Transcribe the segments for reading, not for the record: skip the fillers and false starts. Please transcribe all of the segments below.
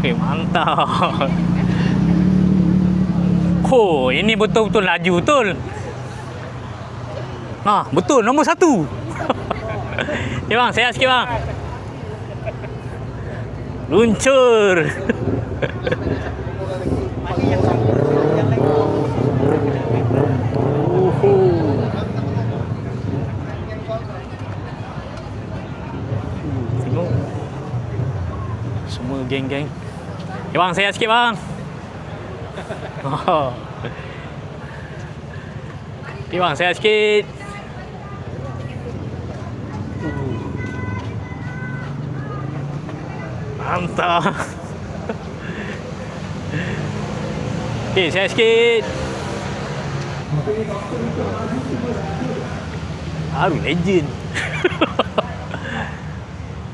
Okay, mantap. Oh, ini betul-betul laju betul. Ah, betul nombor 1. Okay bang, saya sikit bang. Luncur. Tengok. Semua geng-geng. Okay bang, saya sikit bang. Oh. Okay bang, saya sikit. Mantap. Okay, saya sikit. Baru legend.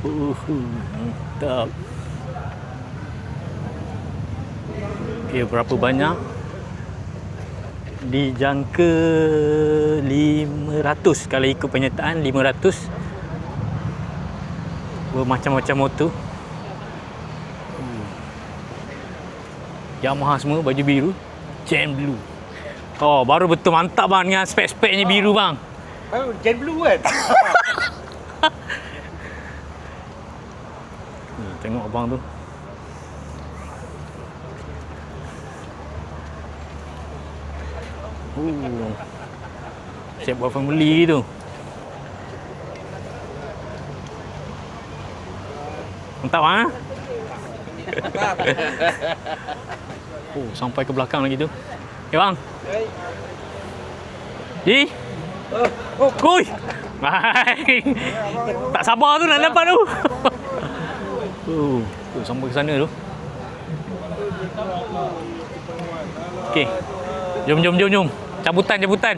Mantap. Okay, berapa banyak? Dijangka 500 kalau ikut penyertaan 500. Bermacam-macam motor. Yamaha semua baju biru, Gen Blue. Oh, baru betul mantap bang dengan spek-speknya biru bang. Oh, Gen Blue kan? Tengok abang tu. Siap buat family tu. Mantap ah. Oh, sampai ke belakang lagi tu. Okay bang. Di. Oi. Baik. Tak sabar tu nak dapat tu. Tu sampai ke sana tu. Okey. Jom. Cabutan.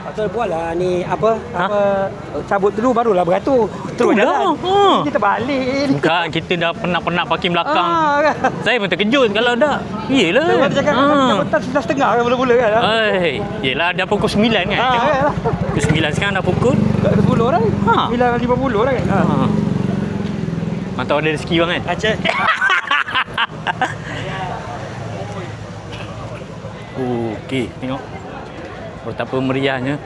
Atau buatlah ni apa cabut dulu barulah beratur. Terus jalan. Kita balik. Bukan, kita dah penat-penat parking belakang. Kan? Saya pun terkejut kalau dah. Yelah. Dia cakap cabutan 11.30 kan mula-mula kan. Yelah dah pukul 9 kan. Kan. Pukul 9 sekarang dah pukul 10 orang. 9.50 orang kan. Mantap ada rezeki bang kan. Aceh. Okey, tengok betapa meriahnya